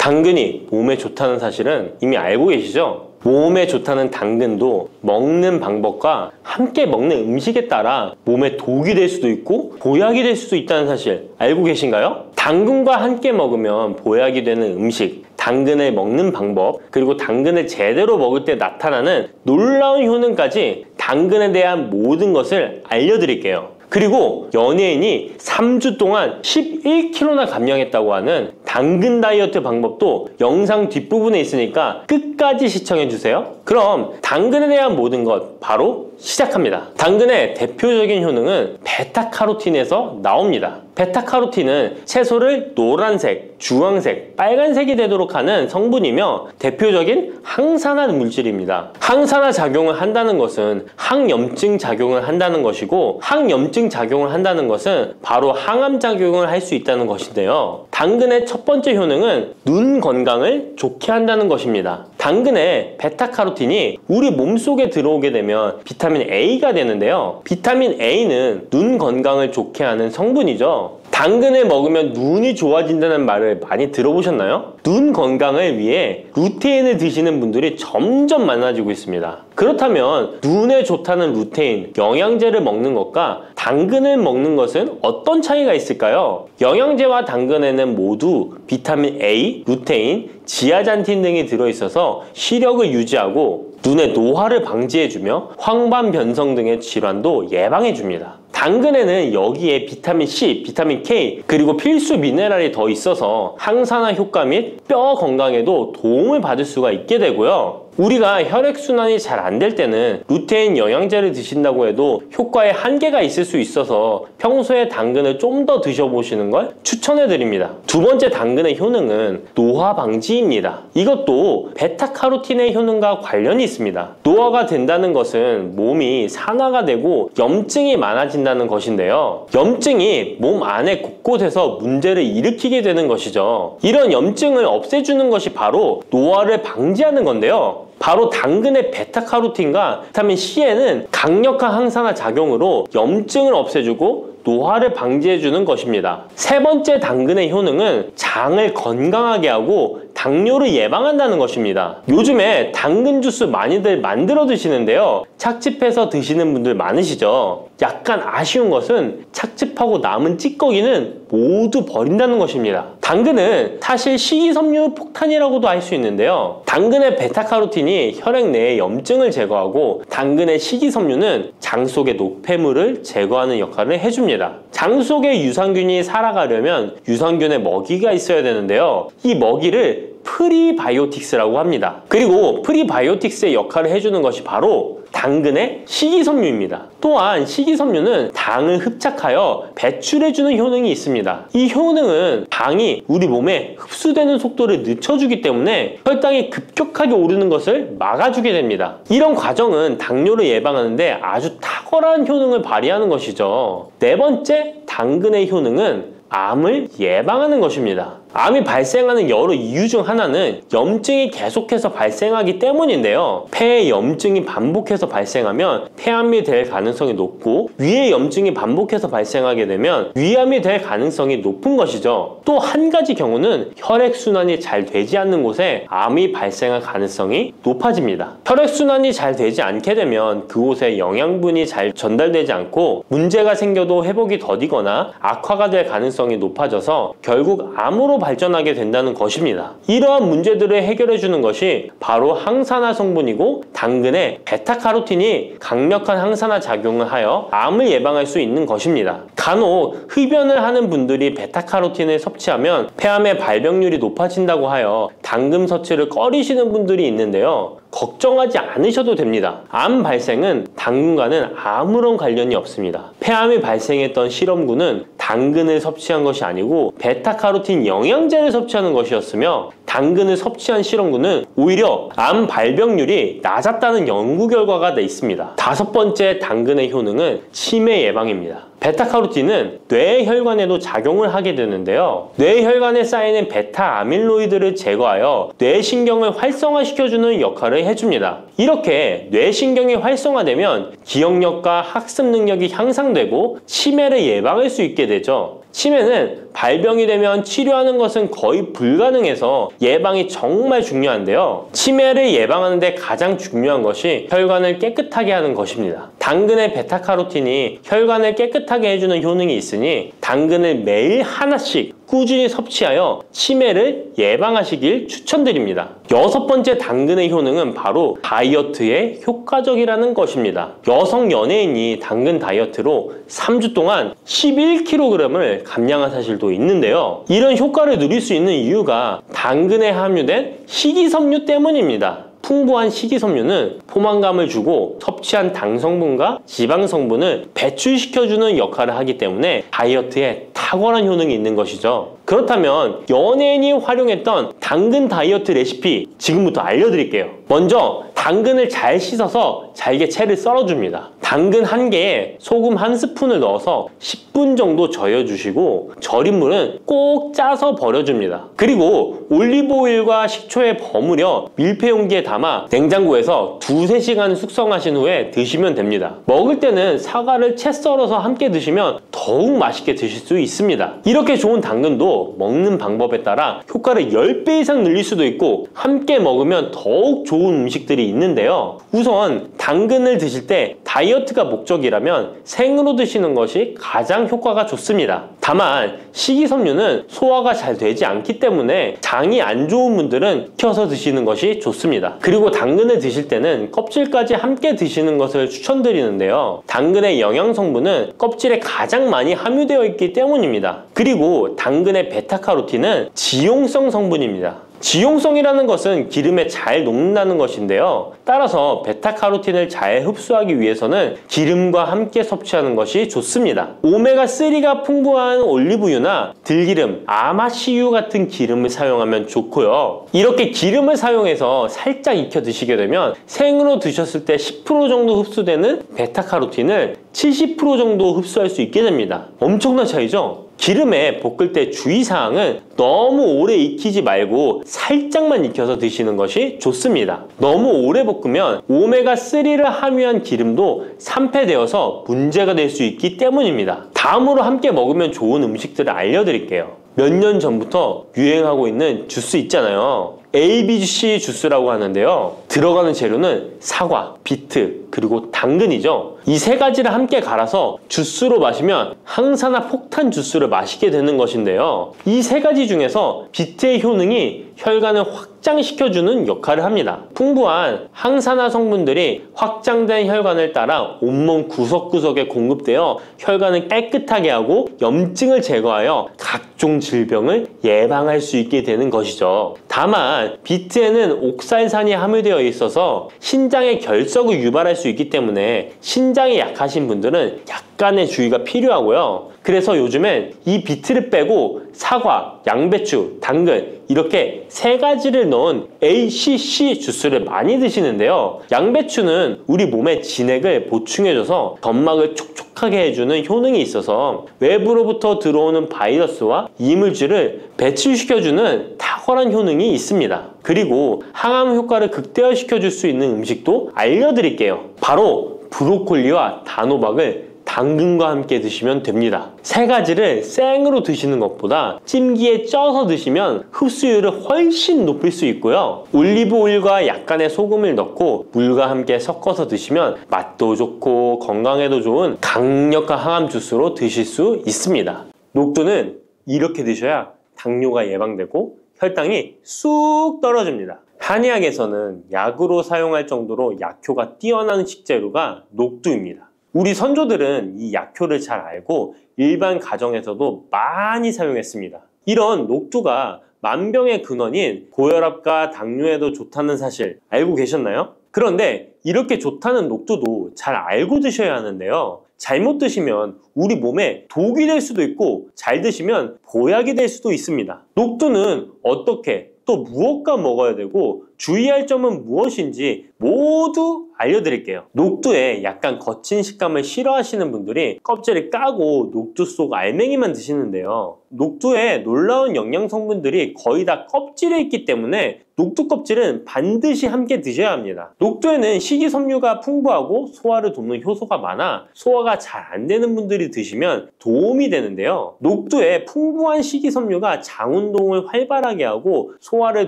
당근이 몸에 좋다는 사실은 이미 알고 계시죠? 몸에 좋다는 당근도 먹는 방법과 함께 먹는 음식에 따라 몸에 독이 될 수도 있고 보약이 될 수도 있다는 사실 알고 계신가요? 당근과 함께 먹으면 보약이 되는 음식, 당근을 먹는 방법, 그리고 당근을 제대로 먹을 때 나타나는 놀라운 효능까지 당근에 대한 모든 것을 알려드릴게요. 그리고 연예인이 3주 동안 11kg나 감량했다고 하는 당근 다이어트 방법도 영상 뒷부분에 있으니까 끝까지 시청해주세요. 그럼 당근에 대한 모든 것 바로 시작합니다. 당근의 대표적인 효능은 베타카로틴에서 나옵니다. 베타카로틴은 채소를 노란색, 주황색, 빨간색이 되도록 하는 성분이며 대표적인 항산화 물질입니다. 항산화 작용을 한다는 것은 항염증 작용을 한다는 것이고 항염증 작용을 한다는 것은 바로 항암 작용을 할 수 있다는 것인데요. 당근의 첫 번째 효능은 눈 건강을 좋게 한다는 것입니다. 당근의 베타카로틴이 우리 몸속에 들어오게 되면 비타민 A가 되는데요. 비타민 A는 눈 건강을 좋게 하는 성분이죠. 당근을 먹으면 눈이 좋아진다는 말을 많이 들어보셨나요? 눈 건강을 위해 루테인을 드시는 분들이 점점 많아지고 있습니다. 그렇다면 눈에 좋다는 루테인, 영양제를 먹는 것과 당근을 먹는 것은 어떤 차이가 있을까요? 영양제와 당근에는 모두 비타민 A, 루테인, 지아잔틴 등이 들어있어서 시력을 유지하고 눈의 노화를 방지해주며 황반 변성 등의 질환도 예방해줍니다. 당근에는 여기에 비타민 C, 비타민 K, 그리고 필수 미네랄이 더 있어서 항산화 효과 및 뼈 건강에도 도움을 받을 수가 있게 되고요. 우리가 혈액순환이 잘 안 될 때는 루테인 영양제를 드신다고 해도 효과에 한계가 있을 수 있어서 평소에 당근을 좀 더 드셔보시는 걸 추천해드립니다. 두 번째 당근의 효능은 노화 방지입니다. 이것도 베타카로틴의 효능과 관련이 있습니다. 노화가 된다는 것은 몸이 산화가 되고 염증이 많아진다는 것인데요. 염증이 몸 안에 곳곳에서 문제를 일으키게 되는 것이죠. 이런 염증을 없애주는 것이 바로 노화를 방지하는 건데요. 바로 당근의 베타카로틴과 비타민 C에는 강력한 항산화 작용으로 염증을 없애주고 노화를 방지해주는 것입니다. 세 번째 당근의 효능은 장을 건강하게 하고 당뇨를 예방한다는 것입니다. 요즘에 당근 주스 많이들 만들어 드시는데요. 착즙해서 드시는 분들 많으시죠? 약간 아쉬운 것은 착즙하고 남은 찌꺼기는 모두 버린다는 것입니다. 당근은 사실 식이섬유 폭탄이라고도 할 수 있는데요. 당근의 베타카로틴이 혈액 내의 염증을 제거하고 당근의 식이섬유는 장 속의 노폐물을 제거하는 역할을 해줍니다. 장 속에 유산균이 살아가려면 유산균의 먹이가 있어야 되는데요. 이 먹이를 프리바이오틱스라고 합니다. 그리고 프리바이오틱스의 역할을 해주는 것이 바로 당근의 식이섬유입니다. 또한 식이섬유는 당을 흡착하여 배출해주는 효능이 있습니다. 이 효능은 당이 우리 몸에 흡수되는 속도를 늦춰주기 때문에 혈당이 급격하게 오르는 것을 막아주게 됩니다. 이런 과정은 당뇨를 예방하는데 아주 탁월한 효능을 발휘하는 것이죠. 네 번째 당근의 효능은 암을 예방하는 것입니다. 암이 발생하는 여러 이유 중 하나는 염증이 계속해서 발생하기 때문인데요. 폐에 염증이 반복해서 발생하면 폐암이 될 가능성이 높고 위에 염증이 반복해서 발생하게 되면 위암이 될 가능성이 높은 것이죠. 또 한 가지 경우는 혈액순환이 잘 되지 않는 곳에 암이 발생할 가능성이 높아집니다. 혈액순환이 잘 되지 않게 되면 그곳에 영양분이 잘 전달되지 않고 문제가 생겨도 회복이 더디거나 악화가 될 가능성이 높아져서 결국 암으로 발전하게 된다는 것입니다. 이러한 문제들을 해결해 주는 것이 바로 항산화 성분이고 당근의 베타카로틴이 강력한 항산화 작용을 하여 암을 예방할 수 있는 것입니다. 간혹 흡연을 하는 분들이 베타카로틴을 섭취하면 폐암의 발병률이 높아진다고 하여 당근 섭취를 꺼리시는 분들이 있는데요. 걱정하지 않으셔도 됩니다. 암 발생은 당근과는 아무런 관련이 없습니다. 폐암이 발생했던 실험군은 당근을 섭취한 것이 아니고 베타카로틴 영양제를 섭취하는 것이었으며 당근을 섭취한 실험군은 오히려 암 발병률이 낮았다는 연구 결과가 있습니다. 다섯 번째 당근의 효능은 치매 예방입니다. 베타카로틴은 뇌혈관에도 작용을 하게 되는데요. 뇌혈관에 쌓이는 베타 아밀로이드를 제거하여 뇌신경을 활성화시켜주는 역할을 해줍니다. 이렇게 뇌신경이 활성화되면 기억력과 학습 능력이 향상되고 치매를 예방할 수 있게 되죠. 치매는 발병이 되면 치료하는 것은 거의 불가능해서 예방이 정말 중요한데요. 치매를 예방하는 데 가장 중요한 것이 혈관을 깨끗하게 하는 것입니다. 당근의 베타카로틴이 혈관을 깨끗하게 해주는 효능이 있으니 당근을 매일 하나씩 꾸준히 섭취하여 치매를 예방하시길 추천드립니다. 6번째 당근의 효능은 바로 다이어트에 효과적이라는 것입니다. 여성 연예인이 당근 다이어트로 3주 동안 11kg을 감량한 사실도 있는데요. 이런 효과를 누릴 수 있는 이유가 당근에 함유된 식이섬유 때문입니다. 풍부한 식이섬유는 포만감을 주고 섭취한 당 성분과 지방 성분을 배출시켜주는 역할을 하기 때문에 다이어트에 탁월한 효능이 있는 것이죠. 그렇다면 연예인이 활용했던 당근 다이어트 레시피 지금부터 알려드릴게요. 먼저 당근을 잘 씻어서 잘게 채를 썰어줍니다. 당근 1개에 소금 1스푼을 넣어서 10분 정도 저어주시고 절인 물은 꼭 짜서 버려줍니다. 그리고 올리브오일과 식초에 버무려 밀폐 용기에 담아 냉장고에서 2~3시간 숙성하신 후에 드시면 됩니다. 먹을 때는 사과를 채 썰어서 함께 드시면 더욱 맛있게 드실 수 있습니다. 이렇게 좋은 당근도 먹는 방법에 따라 효과를 10배 이상 늘릴 수도 있고 함께 먹으면 더욱 좋은 음식들이 있는데요. 우선 당근을 드실 때 다이어트가 목적이라면 생으로 드시는 것이 가장 효과가 좋습니다. 다만 식이섬유는 소화가 잘 되지 않기 때문에 장이 안 좋은 분들은 익혀서 드시는 것이 좋습니다. 그리고 당근을 드실 때는 껍질까지 함께 드시는 것을 추천드리는데요. 당근의 영양 성분은 껍질에 가장 많이 함유되어 있기 때문입니다. 그리고 당근의 베타카로틴은 지용성 성분입니다. 지용성이라는 것은 기름에 잘 녹는다는 것인데요. 따라서 베타카로틴을 잘 흡수하기 위해서는 기름과 함께 섭취하는 것이 좋습니다. 오메가3가 풍부한 올리브유나 들기름, 아마씨유 같은 기름을 사용하면 좋고요. 이렇게 기름을 사용해서 살짝 익혀 드시게 되면 생으로 드셨을 때 10% 정도 흡수되는 베타카로틴을 70% 정도 흡수할 수 있게 됩니다. 엄청난 차이죠? 기름에 볶을 때 주의사항은 너무 오래 익히지 말고 살짝만 익혀서 드시는 것이 좋습니다. 너무 오래 볶으면 오메가3를 함유한 기름도 산패되어서 문제가 될 수 있기 때문입니다. 다음으로 함께 먹으면 좋은 음식들을 알려드릴게요. 몇 년 전부터 유행하고 있는 주스 있잖아요. ABC 주스라고 하는데요. 들어가는 재료는 사과, 비트, 그리고 당근이죠. 이 3가지를 함께 갈아서 주스로 마시면 항산화 폭탄 주스를 마시게 되는 것인데요. 이 3가지 중에서 비트의 효능이 혈관을 확장시켜주는 역할을 합니다. 풍부한 항산화 성분들이 확장된 혈관을 따라 온몸 구석구석에 공급되어 혈관을 깨끗하게 하고 염증을 제거하여 각종 질병을 예방할 수 있게 되는 것이죠. 다만 비트에는 옥살산이 함유되어 있어서 신장의 결석을 유발할 수 있기 때문에 신장이 약하신 분들은 약간의 주의가 필요하고요. 그래서 요즘엔 이 비트를 빼고 사과, 양배추, 당근 이렇게 3가지를 넣은 ACC 주스를 많이 드시는데요. 양배추는 우리 몸의 진액을 보충해줘서 점막을 촉촉하게 해주는 효능이 있어서 외부로부터 들어오는 바이러스와 이물질을 배출시켜주는 탁월한 효능이 있습니다. 그리고 항암 효과를 극대화시켜줄 수 있는 음식도 알려드릴게요. 바로 브로콜리와 단호박을 당근과 함께 드시면 됩니다. 3가지를 생으로 드시는 것보다 찜기에 쪄서 드시면 흡수율을 훨씬 높일 수 있고요. 올리브 오일과 약간의 소금을 넣고 물과 함께 섞어서 드시면 맛도 좋고 건강에도 좋은 강력한 항암 주스로 드실 수 있습니다. 녹두는 이렇게 드셔야 당뇨가 예방되고 혈당이 쑥 떨어집니다. 한의학에서는 약으로 사용할 정도로 약효가 뛰어난 식재료가 녹두입니다. 우리 선조들은 이 약효를 잘 알고 일반 가정에서도 많이 사용했습니다. 이런 녹두가 만병의 근원인 고혈압과 당뇨에도 좋다는 사실 알고 계셨나요? 그런데 이렇게 좋다는 녹두도 잘 알고 드셔야 하는데요. 잘못 드시면 우리 몸에 독이 될 수도 있고 잘 드시면 보약이 될 수도 있습니다. 녹두는 어떻게 또 무엇과 먹어야 되고 주의할 점은 무엇인지 모두 알려드릴게요. 녹두의 약간 거친 식감을 싫어하시는 분들이 껍질을 까고 녹두 속 알맹이만 드시는데요. 녹두에 놀라운 영양 성분들이 거의 다 껍질에 있기 때문에 녹두 껍질은 반드시 함께 드셔야 합니다. 녹두에는 식이섬유가 풍부하고 소화를 돕는 효소가 많아 소화가 잘 안 되는 분들이 드시면 도움이 되는데요. 녹두에 풍부한 식이섬유가 장 운동을 활발하게 하고 소화를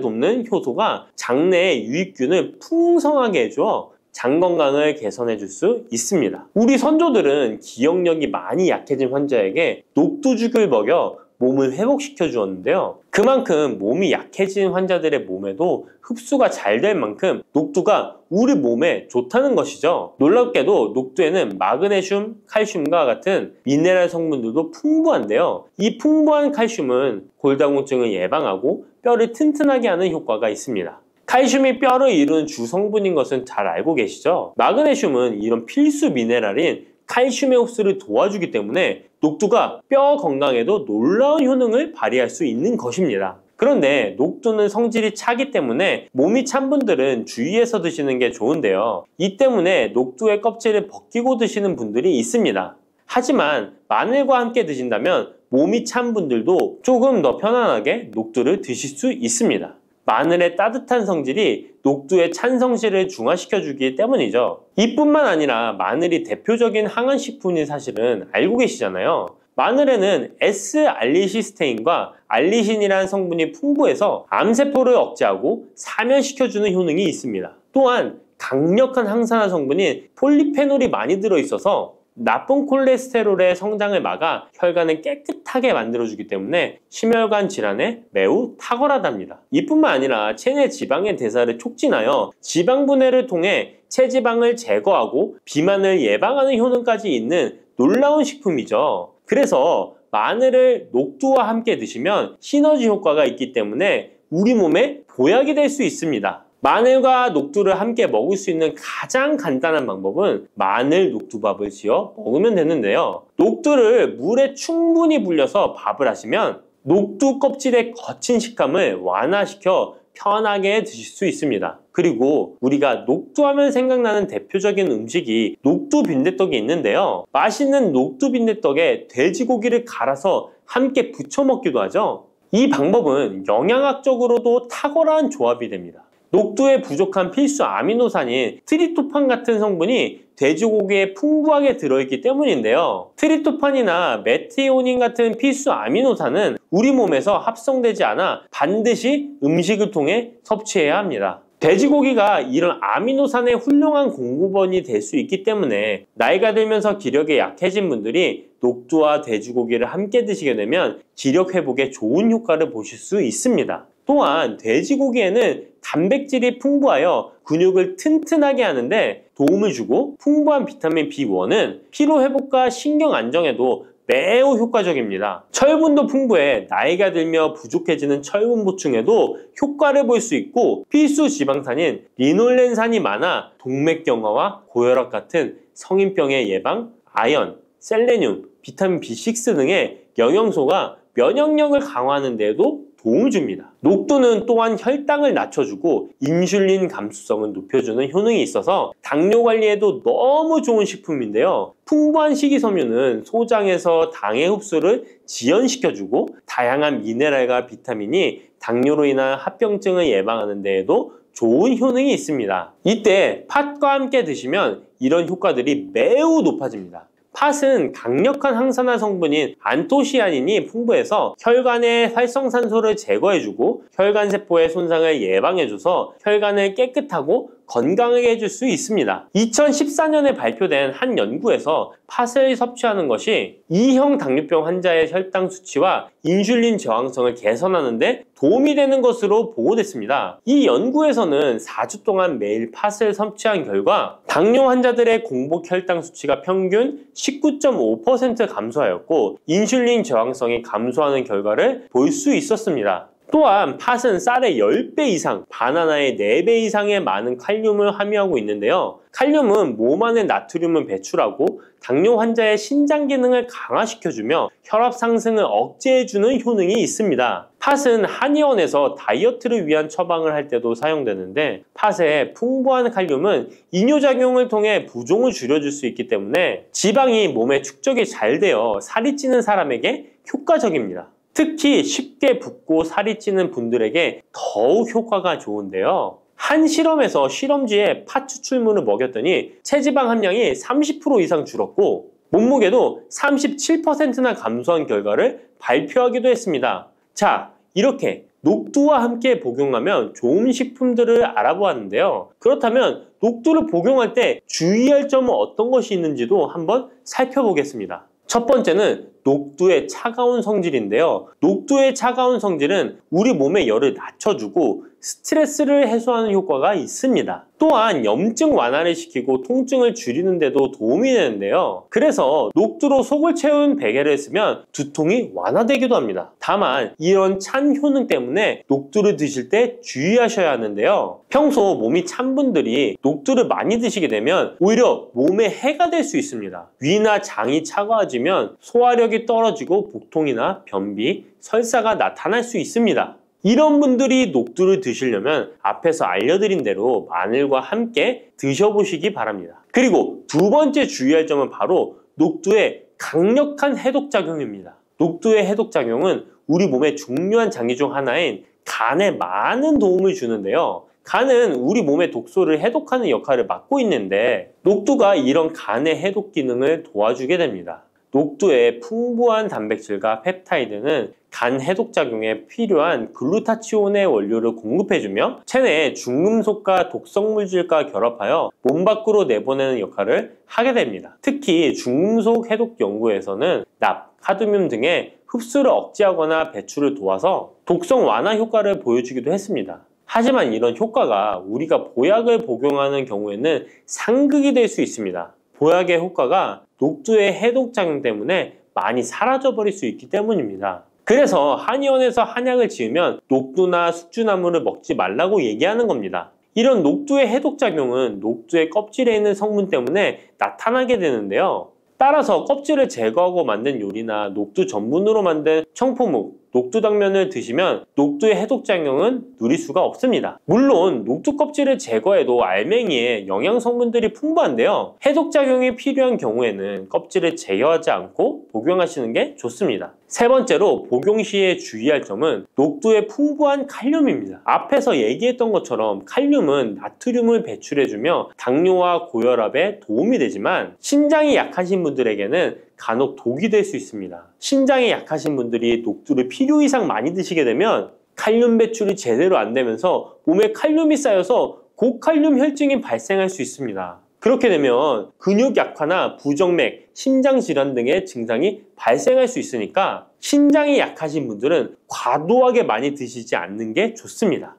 돕는 효소가 장내에 유익균을 풍성하게 해줘 장 건강을 개선해 줄 수 있습니다. 우리 선조들은 기억력이 많이 약해진 환자에게 녹두죽을 먹여 몸을 회복시켜 주었는데요. 그만큼 몸이 약해진 환자들의 몸에도 흡수가 잘 될 만큼 녹두가 우리 몸에 좋다는 것이죠. 놀랍게도 녹두에는 마그네슘, 칼슘과 같은 미네랄 성분들도 풍부한데요. 이 풍부한 칼슘은 골다공증을 예방하고 뼈를 튼튼하게 하는 효과가 있습니다. 칼슘이 뼈를 이루는 주성분인 것은 잘 알고 계시죠? 마그네슘은 이런 필수 미네랄인 칼슘의 흡수를 도와주기 때문에 녹두가 뼈 건강에도 놀라운 효능을 발휘할 수 있는 것입니다. 그런데 녹두는 성질이 차기 때문에 몸이 찬 분들은 주의해서 드시는 게 좋은데요. 이 때문에 녹두의 껍질을 벗기고 드시는 분들이 있습니다. 하지만 마늘과 함께 드신다면 몸이 찬 분들도 조금 더 편안하게 녹두를 드실 수 있습니다. 마늘의 따뜻한 성질이 녹두의 찬 성질을 중화시켜주기 때문이죠. 이뿐만 아니라 마늘이 대표적인 항암식품인 사실은 알고 계시잖아요. 마늘에는 S알리시스테인과 알리신이라는 성분이 풍부해서 암세포를 억제하고 사면시켜주는 효능이 있습니다. 또한 강력한 항산화 성분인 폴리페놀이 많이 들어있어서 나쁜 콜레스테롤의 성장을 막아 혈관을 깨끗하게 만들어주기 때문에 심혈관 질환에 매우 탁월하답니다. 이뿐만 아니라 체내 지방의 대사를 촉진하여 지방 분해를 통해 체지방을 제거하고 비만을 예방하는 효능까지 있는 놀라운 식품이죠. 그래서 마늘을 녹두와 함께 드시면 시너지 효과가 있기 때문에 우리 몸에 보약이 될 수 있습니다. 마늘과 녹두를 함께 먹을 수 있는 가장 간단한 방법은 마늘 녹두밥을 지어 먹으면 되는데요. 녹두를 물에 충분히 불려서 밥을 하시면 녹두 껍질의 거친 식감을 완화시켜 편하게 드실 수 있습니다. 그리고 우리가 녹두하면 생각나는 대표적인 음식이 녹두 빈대떡이 있는데요. 맛있는 녹두 빈대떡에 돼지고기를 갈아서 함께 부쳐 먹기도 하죠. 이 방법은 영양학적으로도 탁월한 조합이 됩니다. 녹두에 부족한 필수 아미노산인 트립토판 같은 성분이 돼지고기에 풍부하게 들어있기 때문인데요. 트립토판이나 메티오닌 같은 필수 아미노산은 우리 몸에서 합성되지 않아 반드시 음식을 통해 섭취해야 합니다. 돼지고기가 이런 아미노산의 훌륭한 공급원이 될 수 있기 때문에 나이가 들면서 기력이 약해진 분들이 녹두와 돼지고기를 함께 드시게 되면 기력 회복에 좋은 효과를 보실 수 있습니다. 또한 돼지고기에는 단백질이 풍부하여 근육을 튼튼하게 하는데 도움을 주고 풍부한 비타민 B1은 피로 회복과 신경 안정에도 매우 효과적입니다. 철분도 풍부해 나이가 들며 부족해지는 철분 보충에도 효과를 볼 수 있고 필수 지방산인 리놀렌산이 많아 동맥경화와 고혈압 같은 성인병의 예방, 아연, 셀레늄, 비타민 B6 등의 영양소가 면역력을 강화하는 데에도 도움을 줍니다. 녹두는 또한 혈당을 낮춰주고 인슐린 감수성을 높여주는 효능이 있어서 당뇨 관리에도 너무 좋은 식품인데요. 풍부한 식이섬유는 소장에서 당의 흡수를 지연시켜주고 다양한 미네랄과 비타민이 당뇨로 인한 합병증을 예방하는 데에도 좋은 효능이 있습니다. 이때 팥과 함께 드시면 이런 효과들이 매우 높아집니다. 팥은 강력한 항산화 성분인 안토시아닌이 풍부해서 혈관의 활성산소를 제거해주고 혈관세포의 손상을 예방해줘서 혈관을 깨끗하고 건강하게 해줄 수 있습니다. 2014년에 발표된 한 연구에서 팥을 섭취하는 것이 2형 당뇨병 환자의 혈당 수치와 인슐린 저항성을 개선하는 데 도움이 되는 것으로 보고됐습니다. 이 연구에서는 4주 동안 매일 팥을 섭취한 결과 당뇨 환자들의 공복 혈당 수치가 평균 19.5% 감소하였고 인슐린 저항성이 감소하는 결과를 볼 수 있었습니다. 또한 팥은 쌀의 10배 이상, 바나나의 4배 이상의 많은 칼륨을 함유하고 있는데요. 칼륨은 몸 안에 나트륨을 배출하고 당뇨 환자의 신장 기능을 강화시켜주며 혈압 상승을 억제해주는 효능이 있습니다. 팥은 한의원에서 다이어트를 위한 처방을 할 때도 사용되는데, 팥의 풍부한 칼륨은 이뇨작용을 통해 부종을 줄여줄 수 있기 때문에 지방이 몸에 축적이 잘 되어 살이 찌는 사람에게 효과적입니다. 특히 쉽게 붓고 살이 찌는 분들에게 더욱 효과가 좋은데요. 한 실험에서 실험쥐에 팥 추출물을 먹였더니 체지방 함량이 30% 이상 줄었고 몸무게도 37%나 감소한 결과를 발표하기도 했습니다. 자, 이렇게 녹두와 함께 복용하면 좋은 식품들을 알아보았는데요. 그렇다면 녹두를 복용할 때 주의할 점은 어떤 것이 있는지도 한번 살펴보겠습니다. 첫 번째는 녹두의 차가운 성질인데요. 녹두의 차가운 성질은 우리 몸의 열을 낮춰주고 스트레스를 해소하는 효과가 있습니다. 또한 염증 완화를 시키고 통증을 줄이는 데도 도움이 되는데요. 그래서 녹두로 속을 채운 베개를 쓰면 두통이 완화되기도 합니다. 다만 이런 찬 효능 때문에 녹두를 드실 때 주의하셔야 하는데요. 평소 몸이 찬 분들이 녹두를 많이 드시게 되면 오히려 몸에 해가 될 수 있습니다. 위나 장이 차가워지면 소화력이 떨어지고 복통이나 변비, 설사가 나타날 수 있습니다. 이런 분들이 녹두를 드시려면 앞에서 알려드린 대로 마늘과 함께 드셔보시기 바랍니다. 그리고 두 번째 주의할 점은 바로 녹두의 강력한 해독작용입니다. 녹두의 해독작용은 우리 몸의 중요한 장기 중 하나인 간에 많은 도움을 주는데요. 간은 우리 몸의 독소를 해독하는 역할을 맡고 있는데 녹두가 이런 간의 해독 기능을 도와주게 됩니다. 녹두의 풍부한 단백질과 펩타이드는 간 해독작용에 필요한 글루타치온의 원료를 공급해주며 체내의 중금속과 독성물질과 결합하여 몸 밖으로 내보내는 역할을 하게 됩니다. 특히 중금속 해독 연구에서는 납, 카드뮴 등의 흡수를 억제하거나 배출을 도와서 독성 완화 효과를 보여주기도 했습니다. 하지만 이런 효과가 우리가 보약을 복용하는 경우에는 상극이 될 수 있습니다. 보약의 효과가 녹두의 해독작용 때문에 많이 사라져버릴 수 있기 때문입니다. 그래서 한의원에서 한약을 지으면 녹두나 숙주나물을 먹지 말라고 얘기하는 겁니다. 이런 녹두의 해독작용은 녹두의 껍질에 있는 성분 때문에 나타나게 되는데요. 따라서 껍질을 제거하고 만든 요리나 녹두 전분으로 만든 청포묵, 녹두당면을 드시면 녹두의 해독작용은 누릴 수가 없습니다. 물론 녹두 껍질을 제거해도 알맹이에 영양성분들이 풍부한데요. 해독작용이 필요한 경우에는 껍질을 제거하지 않고 복용하시는 게 좋습니다. 세 번째로 복용 시에 주의할 점은 녹두의 풍부한 칼륨입니다. 앞에서 얘기했던 것처럼 칼륨은 나트륨을 배출해주며 당뇨와 고혈압에 도움이 되지만 신장이 약하신 분들에게는 간혹 독이 될 수 있습니다. 신장이 약하신 분들이 녹두를 필요 이상 많이 드시게 되면 칼륨 배출이 제대로 안 되면서 몸에 칼륨이 쌓여서 고칼륨 혈증이 발생할 수 있습니다. 그렇게 되면 근육 약화나 부정맥, 심장 질환 등의 증상이 발생할 수 있으니까 신장이 약하신 분들은 과도하게 많이 드시지 않는 게 좋습니다.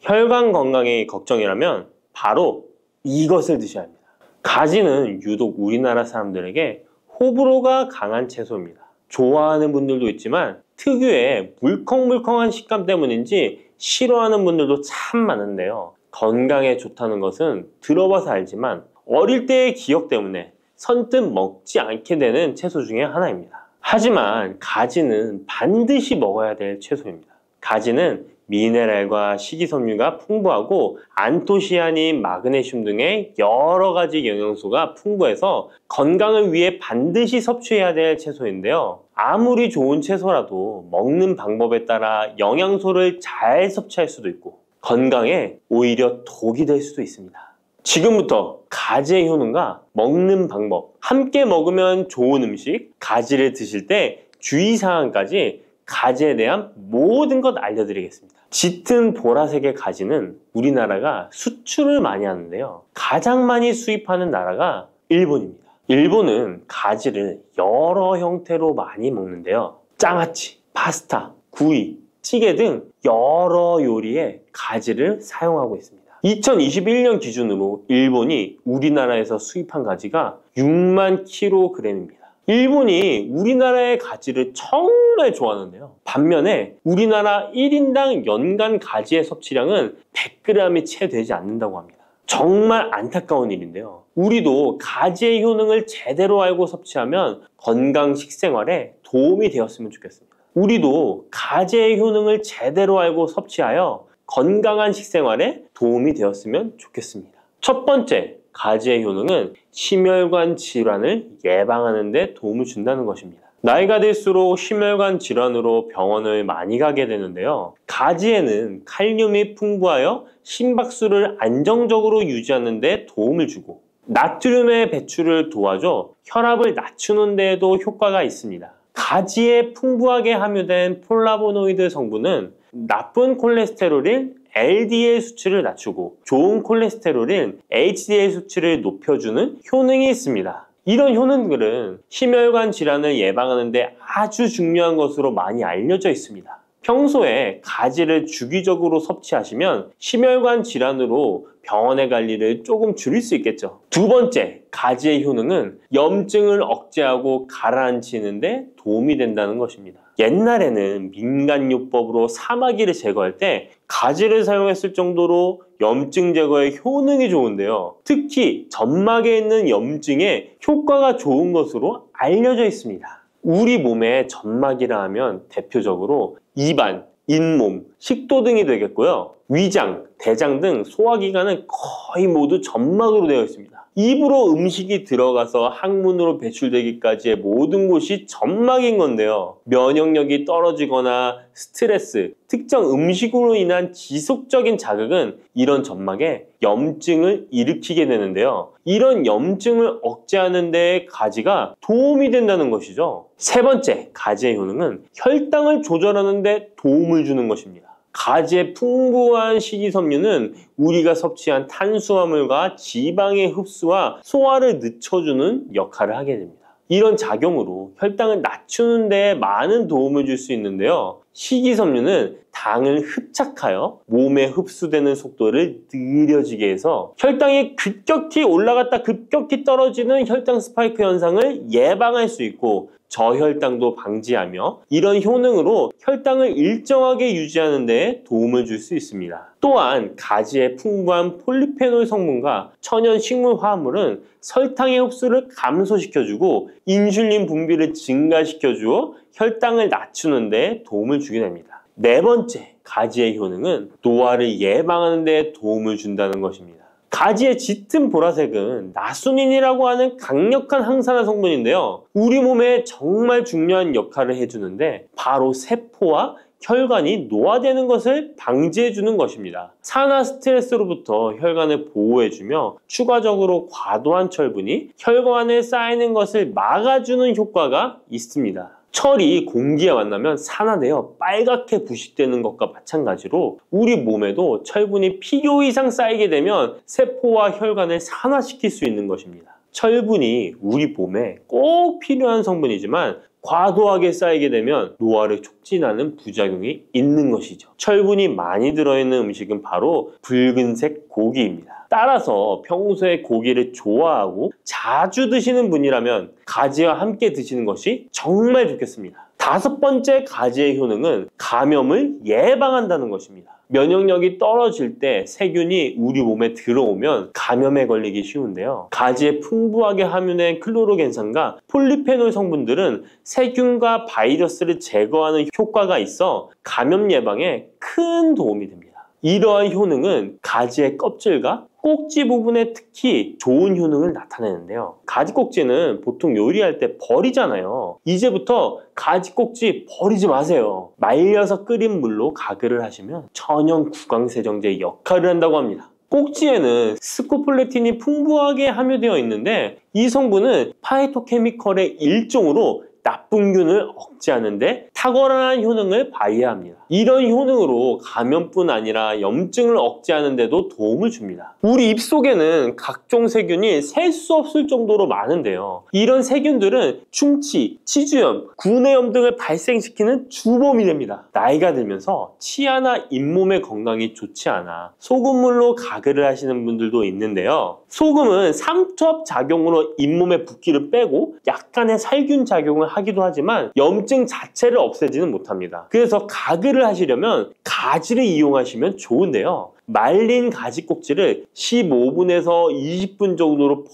혈관 건강이 걱정이라면 바로 이것을 드셔야 합니다. 가지는 유독 우리나라 사람들에게 호불호가 강한 채소입니다. 좋아하는 분들도 있지만 특유의 물컹물컹한 식감 때문인지 싫어하는 분들도 참 많은데요. 건강에 좋다는 것은 들어봐서 알지만 어릴 때의 기억 때문에 선뜻 먹지 않게 되는 채소 중에 하나입니다. 하지만 가지는 반드시 먹어야 될 채소입니다. 가지는 미네랄과 식이섬유가 풍부하고 안토시아닌, 마그네슘 등의 여러 가지 영양소가 풍부해서 건강을 위해 반드시 섭취해야 될 채소인데요. 아무리 좋은 채소라도 먹는 방법에 따라 영양소를 잘 섭취할 수도 있고 건강에 오히려 독이 될 수도 있습니다. 지금부터 가지의 효능과 먹는 방법, 함께 먹으면 좋은 음식, 가지를 드실 때 주의사항까지 가지에 대한 모든 것 알려드리겠습니다. 짙은 보라색의 가지는 우리나라가 수출을 많이 하는데요. 가장 많이 수입하는 나라가 일본입니다. 일본은 가지를 여러 형태로 많이 먹는데요. 장아찌, 파스타, 구이, 찌개 등 여러 요리에 가지를 사용하고 있습니다. 2021년 기준으로 일본이 우리나라에서 수입한 가지가 6만 kg입니다. 일본이 우리나라의 가지를 정말 좋아하는데요. 반면에 우리나라 1인당 연간 가지의 섭취량은 100g이 채 되지 않는다고 합니다. 정말 안타까운 일인데요. 우리도 가지의 효능을 제대로 알고 섭취하면 건강 식생활에 도움이 되었으면 좋겠습니다. 우리도 가지의 효능을 제대로 알고 섭취하여 건강한 식생활에 도움이 되었으면 좋겠습니다. 첫 번째, 가지의 효능은 심혈관 질환을 예방하는 데 도움을 준다는 것입니다. 나이가 들수록 심혈관 질환으로 병원을 많이 가게 되는데요. 가지에는 칼륨이 풍부하여 심박수를 안정적으로 유지하는 데 도움을 주고 나트륨의 배출을 도와줘 혈압을 낮추는 데에도 효과가 있습니다. 가지에 풍부하게 함유된 폴라보노이드 성분은 나쁜 콜레스테롤인 LDL 수치를 낮추고 좋은 콜레스테롤인 HDL 수치를 높여주는 효능이 있습니다. 이런 효능들은 심혈관 질환을 예방하는 데 아주 중요한 것으로 많이 알려져 있습니다. 평소에 가지를 주기적으로 섭취하시면 심혈관 질환으로 병원에 갈 일을 조금 줄일 수 있겠죠. 두 번째, 가지의 효능은 염증을 억제하고 가라앉히는 데 도움이 된다는 것입니다. 옛날에는 민간요법으로 사마귀를 제거할 때 가지를 사용했을 정도로 염증 제거에 효능이 좋은데요. 특히 점막에 있는 염증에 효과가 좋은 것으로 알려져 있습니다. 우리 몸에 점막이라 하면 대표적으로 입안, 잇몸, 식도 등이 되겠고요. 위장, 대장 등 소화기관은 거의 모두 점막으로 되어 있습니다. 입으로 음식이 들어가서 항문으로 배출되기까지의 모든 곳이 점막인 건데요. 면역력이 떨어지거나 스트레스, 특정 음식으로 인한 지속적인 자극은 이런 점막에 염증을 일으키게 되는데요. 이런 염증을 억제하는 데 가지가 도움이 된다는 것이죠. 세 번째, 가지의 효능은 혈당을 조절하는 데 도움을 주는 것입니다. 가지의 풍부한 식이섬유는 우리가 섭취한 탄수화물과 지방의 흡수와 소화를 늦춰주는 역할을 하게 됩니다. 이런 작용으로 혈당을 낮추는 데 많은 도움을 줄 수 있는데요. 식이섬유는 당을 흡착하여 몸에 흡수되는 속도를 느려지게 해서 혈당이 급격히 올라갔다 급격히 떨어지는 혈당 스파이크 현상을 예방할 수 있고 저혈당도 방지하며 이런 효능으로 혈당을 일정하게 유지하는 데 도움을 줄 수 있습니다. 또한 가지의 풍부한 폴리페놀 성분과 천연 식물 화합물은 설탕의 흡수를 감소시켜주고 인슐린 분비를 증가시켜주어 혈당을 낮추는 데 도움을 주게 됩니다. 네 번째, 가지의 효능은 노화를 예방하는 데 도움을 준다는 것입니다. 가지의 짙은 보라색은 나수닌이라고 하는 강력한 항산화 성분인데요. 우리 몸에 정말 중요한 역할을 해주는데 바로 세포와 혈관이 노화되는 것을 방지해주는 것입니다. 산화 스트레스로부터 혈관을 보호해주며 추가적으로 과도한 철분이 혈관에 쌓이는 것을 막아주는 효과가 있습니다. 철이 공기에 만나면 산화되어 빨갛게 부식되는 것과 마찬가지로 우리 몸에도 철분이 필요 이상 쌓이게 되면 세포와 혈관을 산화시킬 수 있는 것입니다. 철분이 우리 몸에 꼭 필요한 성분이지만 과도하게 쌓이게 되면 노화를 촉진하는 부작용이 있는 것이죠. 철분이 많이 들어있는 음식은 바로 붉은색 고기입니다. 따라서 평소에 고기를 좋아하고 자주 드시는 분이라면 가지와 함께 드시는 것이 정말 좋겠습니다. 다섯 번째 가지의 효능은 감염을 예방한다는 것입니다. 면역력이 떨어질 때 세균이 우리 몸에 들어오면 감염에 걸리기 쉬운데요. 가지에 풍부하게 함유된 클로로겐산과 폴리페놀 성분들은 세균과 바이러스를 제거하는 효과가 있어 감염 예방에 큰 도움이 됩니다. 이러한 효능은 가지의 껍질과 꼭지 부분에 특히 좋은 효능을 나타내는데요. 가지 꼭지는 보통 요리할 때 버리잖아요. 이제부터 가지 꼭지 버리지 마세요. 말려서 끓인 물로 가글을 하시면 천연 구강세정제 역할을 한다고 합니다. 꼭지에는 스코폴레틴이 풍부하게 함유되어 있는데 이 성분은 파이토케미컬의 일종으로 나쁜 균을 억제하는 데 탁월한 효능을 발휘합니다. 이런 효능으로 감염뿐 아니라 염증을 억제하는 데도 도움을 줍니다. 우리 입속에는 각종 세균이 셀 수 없을 정도로 많은데요. 이런 세균들은 충치, 치주염, 구내염 등을 발생시키는 주범이 됩니다. 나이가 들면서 치아나 잇몸의 건강이 좋지 않아 소금물로 가글을 하시는 분들도 있는데요. 소금은 삼투압 작용으로 잇몸의 붓기를 빼고 약간의 살균 작용을 하기도 하지만 염증 자체를 없애지는 못합니다. 그래서 가글을 하시려면 가지를 이용하시면 좋은데요. 말린 가지 꼭지를 15분에서 20분 정도로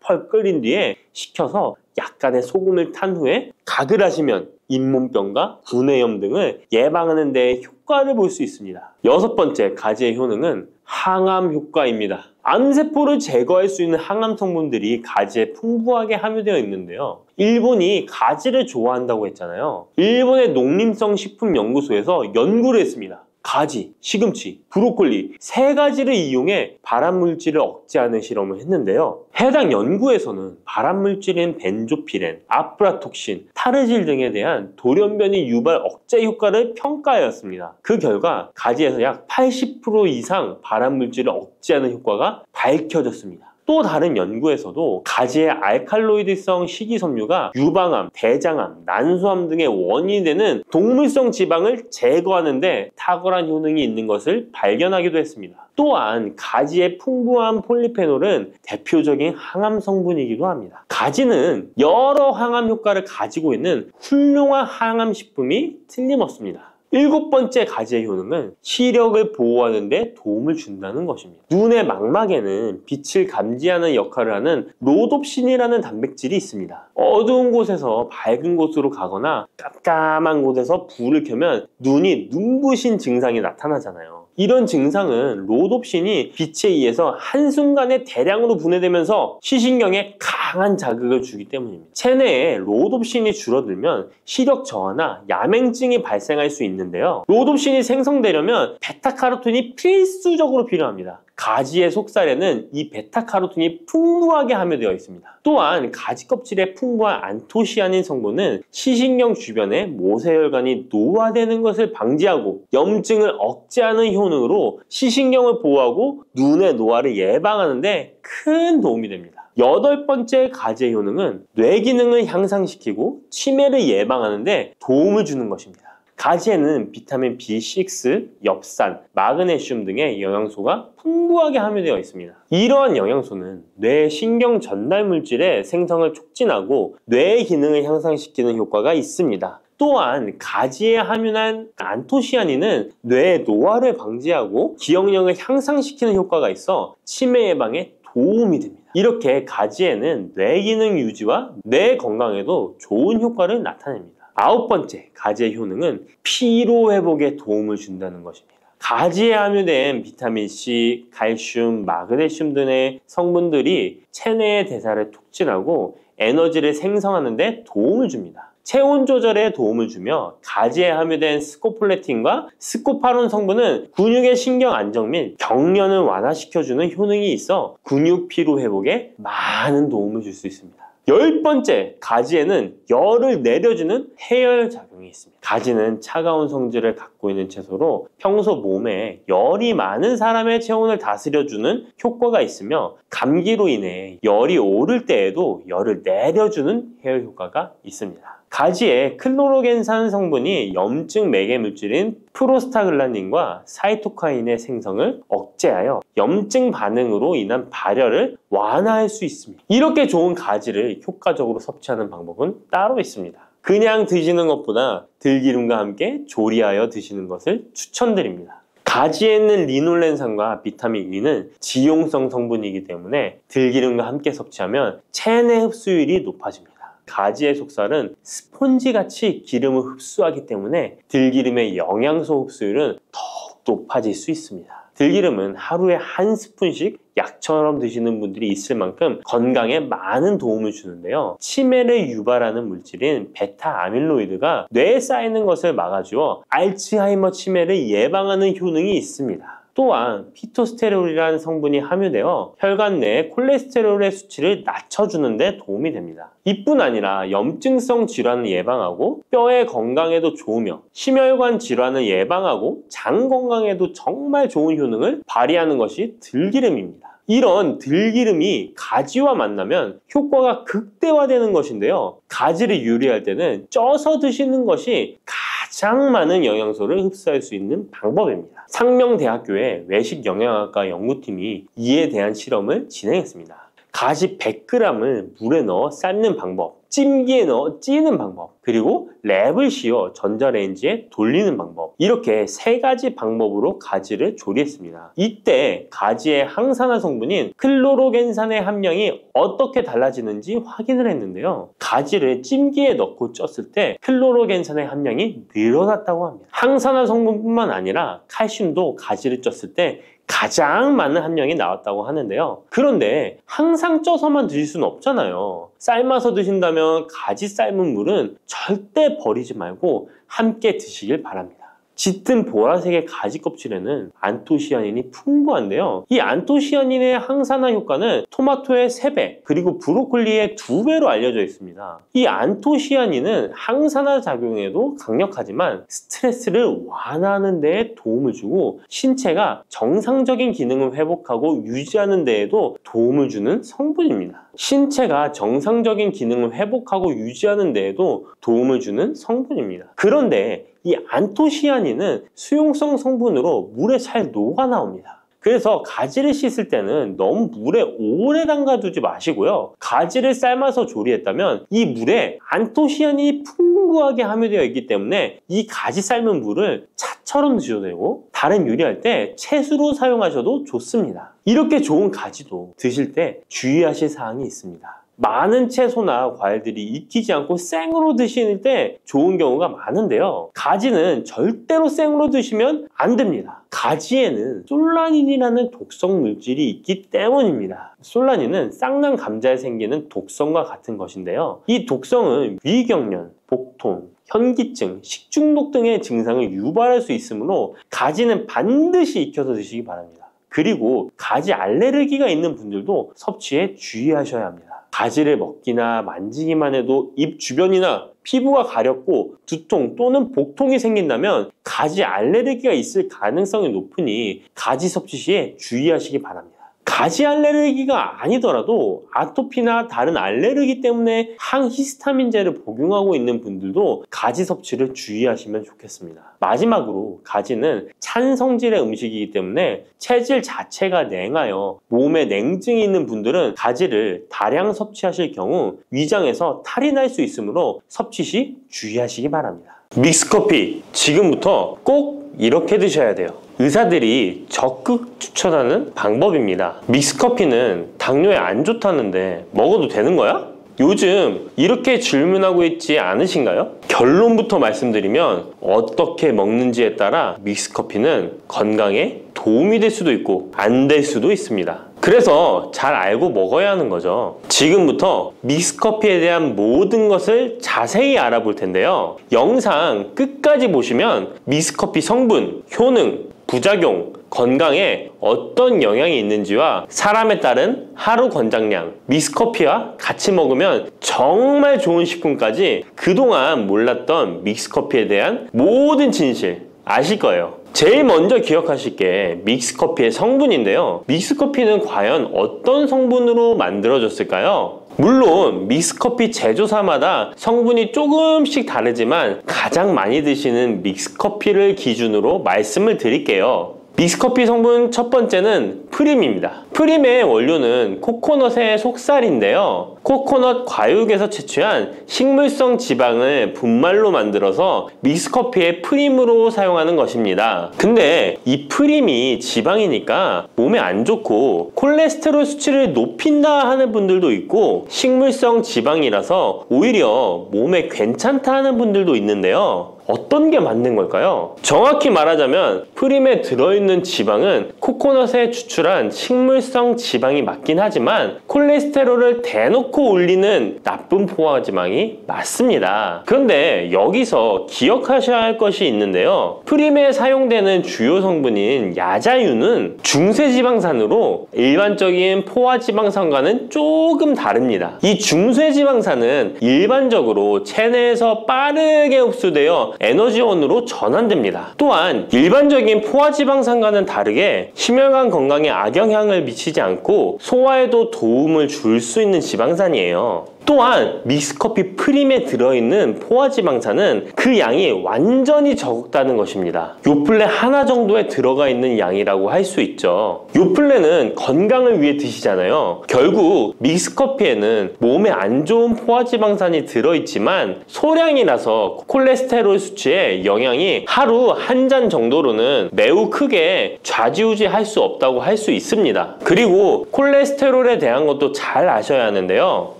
펄펄 끓인 뒤에 식혀서 약간의 소금을 탄 후에 가글 하시면 잇몸병과 구내염 등을 예방하는 데 효과를 볼 수 있습니다. 6번째 가지의 효능은 항암 효과입니다. 암세포를 제거할 수 있는 항암 성분들이 가지에 풍부하게 함유되어 있는데요. 일본이 가지를 좋아한다고 했잖아요. 일본의 농림성식품연구소에서 연구를 했습니다. 가지, 시금치, 브로콜리 3가지를 이용해 발암물질을 억제하는 실험을 했는데요. 해당 연구에서는 발암물질인 벤조피렌, 아프라톡신, 타르질 등에 대한 돌연변이 유발 억제 효과를 평가하였습니다. 그 결과 가지에서 약 80% 이상 발암물질을 억제하는 효과가 밝혀졌습니다. 또 다른 연구에서도 가지의 알칼로이드성 식이섬유가 유방암, 대장암, 난소암 등의 원인이 되는 동물성 지방을 제거하는 데 탁월한 효능이 있는 것을 발견하기도 했습니다. 또한 가지의 풍부한 폴리페놀은 대표적인 항암 성분이기도 합니다. 가지는 여러 항암 효과를 가지고 있는 훌륭한 항암 식품이 틀림없습니다. 7번째 가지의 효능은 시력을 보호하는 데 도움을 준다는 것입니다. 눈의 망막에는 빛을 감지하는 역할을 하는 로놉신이라는 단백질이 있습니다. 어두운 곳에서 밝은 곳으로 가거나 깜깜한 곳에서 불을 켜면 눈이 눈부신 증상이 나타나잖아요. 이런 증상은 로놉신이 빛에 의해서 한순간에 대량으로 분해되면서 시신경에 강한 자극을 주기 때문입니다. 체내에 로놉신이 줄어들면 시력 저하나 야맹증이 발생할 수 있는데요. 로놉신이 생성되려면 베타카로틴이 필수적으로 필요합니다. 가지의 속살에는 이 베타카로틴이 풍부하게 함유되어 있습니다. 또한 가지 껍질에 풍부한 안토시아닌 성분은 시신경 주변에 모세혈관이 노화되는 것을 방지하고 염증을 억제하는 효능으로 시신경을 보호하고 눈의 노화를 예방하는 데 큰 도움이 됩니다. 8번째 가지의 효능은 뇌 기능을 향상시키고 치매를 예방하는 데 도움을 주는 것입니다. 가지에는 비타민 B6, 엽산, 마그네슘 등의 영양소가 풍부하게 함유되어 있습니다. 이러한 영양소는 뇌 신경 전달 물질의 생성을 촉진하고 뇌의 기능을 향상시키는 효과가 있습니다. 또한 가지에 함유한 안토시아닌은 뇌의 노화를 방지하고 기억력을 향상시키는 효과가 있어 치매 예방에 도움이 됩니다. 이렇게 가지에는 뇌 기능 유지와 뇌 건강에도 좋은 효과를 나타냅니다. 9번째 가지의 효능은 피로 회복에 도움을 준다는 것입니다. 가지에 함유된 비타민C, 칼슘, 마그네슘 등의 성분들이 체내의 대사를 촉진하고 에너지를 생성하는 데 도움을 줍니다. 체온 조절에 도움을 주며 가지에 함유된 스코폴레틴과 스코파론 성분은 근육의 신경 안정 및 경련을 완화시켜주는 효능이 있어 근육 피로 회복에 많은 도움을 줄 수 있습니다. 10번째, 가지에는 열을 내려주는 해열 작용이 있습니다. 가지는 차가운 성질을 갖고 있는 채소로 평소 몸에 열이 많은 사람의 체온을 다스려주는 효과가 있으며 감기로 인해 열이 오를 때에도 열을 내려주는 해열 효과가 있습니다. 가지에 클로로겐산 성분이 염증 매개 물질인 프로스타글란딘과 사이토카인의 생성을 억제하여 염증 반응으로 인한 발열을 완화할 수 있습니다. 이렇게 좋은 가지를 효과적으로 섭취하는 방법은 따로 있습니다. 그냥 드시는 것보다 들기름과 함께 조리하여 드시는 것을 추천드립니다. 가지에 있는 리놀렌산과 비타민 E는 지용성 성분이기 때문에 들기름과 함께 섭취하면 체내 흡수율이 높아집니다. 가지의 속살은 스폰지같이 기름을 흡수하기 때문에 들기름의 영양소 흡수율은 더욱 높아질 수 있습니다. 들기름은 하루에 한 스푼씩 약처럼 드시는 분들이 있을 만큼 건강에 많은 도움을 주는데요. 치매를 유발하는 물질인 베타 아밀로이드가 뇌에 쌓이는 것을 막아주어 알츠하이머 치매를 예방하는 효능이 있습니다. 또한 피토스테롤이라는 성분이 함유되어 혈관 내 콜레스테롤의 수치를 낮춰주는 데 도움이 됩니다. 이뿐 아니라 염증성 질환을 예방하고 뼈의 건강에도 좋으며 심혈관 질환을 예방하고 장 건강에도 정말 좋은 효능을 발휘하는 것이 들기름입니다. 이런 들기름이 가지와 만나면 효과가 극대화되는 것인데요. 가지를 요리할 때는 쪄서 드시는 것이 가장 많은 영양소를 흡수할 수 있는 방법입니다. 상명대학교의 외식영양학과 연구팀이 이에 대한 실험을 진행했습니다. 가지 100g을 물에 넣어 삶는 방법, 찜기에 넣어 찌는 방법, 그리고 랩을 씌워 전자레인지에 돌리는 방법, 이렇게 3가지 방법으로 가지를 조리했습니다. 이때 가지의 항산화 성분인 클로로겐산의 함량이 어떻게 달라지는지 확인을 했는데요. 가지를 찜기에 넣고 쪘을 때 클로로겐산의 함량이 늘어났다고 합니다. 항산화 성분뿐만 아니라 칼슘도 가지를 쪘을 때 가장 많은 함량이 나왔다고 하는데요. 그런데 항상 쪄서만 드실 수는 없잖아요. 삶아서 드신다면 가지 삶은 물은 절대 버리지 말고 함께 드시길 바랍니다. 짙은 보라색의 가지 껍질에는 안토시아닌이 풍부한데요. 이 안토시아닌의 항산화 효과는 토마토의 3배, 그리고 브로콜리의 2배로 알려져 있습니다. 이 안토시아닌은 항산화 작용에도 강력하지만 스트레스를 완화하는 데에 도움을 주고 신체가 정상적인 기능을 회복하고 유지하는 데에도 도움을 주는 성분입니다. 신체가 정상적인 기능을 회복하고 유지하는 데에도 도움을 주는 성분입니다. 그런데 이 안토시아닌은 수용성 성분으로 물에 잘 녹아 나옵니다. 그래서 가지를 씻을 때는 너무 물에 오래 담가두지 마시고요. 가지를 삶아서 조리했다면 이 물에 안토시아닌이 풍부하게 함유되어 있기 때문에 이 가지 삶은 물을 차처럼 드셔도 되고 다른 요리할 때 채수로 사용하셔도 좋습니다. 이렇게 좋은 가지도 드실 때 주의하실 사항이 있습니다. 많은 채소나 과일들이 익히지 않고 생으로 드실 때 좋은 경우가 많은데요. 가지는 절대로 생으로 드시면 안 됩니다. 가지에는 솔라닌이라는 독성 물질이 있기 때문입니다. 솔라닌은 쌍난 감자에 생기는 독성과 같은 것인데요. 이 독성은 위경련, 복통, 현기증, 식중독 등의 증상을 유발할 수 있으므로 가지는 반드시 익혀서 드시기 바랍니다. 그리고 가지 알레르기가 있는 분들도 섭취에 주의하셔야 합니다. 가지를 먹기나 만지기만 해도 입 주변이나 피부가 가렵고 두통 또는 복통이 생긴다면 가지 알레르기가 있을 가능성이 높으니 가지 섭취 시에 주의하시기 바랍니다. 가지 알레르기가 아니더라도 아토피나 다른 알레르기 때문에 항히스타민제를 복용하고 있는 분들도 가지 섭취를 주의하시면 좋겠습니다. 마지막으로 가지는 찬 성질의 음식이기 때문에 체질 자체가 냉하여 몸에 냉증이 있는 분들은 가지를 다량 섭취하실 경우 위장에서 탈이 날 수 있으므로 섭취 시 주의하시기 바랍니다. 믹스커피 지금부터 꼭 이렇게 드셔야 돼요. 의사들이 적극 추천하는 방법입니다. 믹스커피는 당뇨에 안 좋다는데 먹어도 되는 거야? 요즘 이렇게 질문하고 있지 않으신가요? 결론부터 말씀드리면 어떻게 먹는지에 따라 믹스커피는 건강에 도움이 될 수도 있고 안 될 수도 있습니다. 그래서 잘 알고 먹어야 하는 거죠. 지금부터 믹스커피에 대한 모든 것을 자세히 알아볼 텐데요. 영상 끝까지 보시면 믹스커피 성분, 효능, 부작용, 건강에 어떤 영향이 있는지와 사람에 따른 하루 권장량, 믹스커피와 같이 먹으면 정말 좋은 식품까지 그동안 몰랐던 믹스커피에 대한 모든 진실 아실 거예요. 제일 먼저 기억하실 게 믹스커피의 성분인데요. 믹스커피는 과연 어떤 성분으로 만들어졌을까요? 물론 믹스커피 제조사마다 성분이 조금씩 다르지만 가장 많이 드시는 믹스커피를 기준으로 말씀을 드릴게요. 믹스커피 성분 첫 번째는 프림입니다. 프림의 원료는 코코넛의 속살인데요. 코코넛 과육에서 채취한 식물성 지방을 분말로 만들어서 믹스커피의 프림으로 사용하는 것입니다. 근데 이 프림이 지방이니까 몸에 안 좋고 콜레스테롤 수치를 높인다 하는 분들도 있고 식물성 지방이라서 오히려 몸에 괜찮다 하는 분들도 있는데요. 어떤 게 맞는 걸까요? 정확히 말하자면 프림에 들어있는 지방은 코코넛에 추출한 식물성 지방이 맞긴 하지만 콜레스테롤을 대놓고 올리는 나쁜 포화지방이 맞습니다. 그런데 여기서 기억하셔야 할 것이 있는데요. 프림에 사용되는 주요 성분인 야자유는 중쇄지방산으로 일반적인 포화지방산과는 조금 다릅니다. 이 중쇄지방산은 일반적으로 체내에서 빠르게 흡수되어 에너지원으로 전환됩니다. 또한 일반적인 포화지방산과는 다르게 심혈관 건강에 악영향을 미치지 않고 소화에도 도움을 줄 수 있는 지방산이에요. 또한 믹스커피 프림에 들어있는 포화지방산은 그 양이 완전히 적다는 것입니다. 요플레 하나 정도에 들어가 있는 양이라고 할 수 있죠. 요플레는 건강을 위해 드시잖아요. 결국 믹스커피에는 몸에 안 좋은 포화지방산이 들어있지만 소량이라서 콜레스테롤 수치에 영향이 하루 한 잔 정도로는 매우 크게 좌지우지할 수 없다고 할 수 있습니다. 그리고 콜레스테롤에 대한 것도 잘 아셔야 하는데요.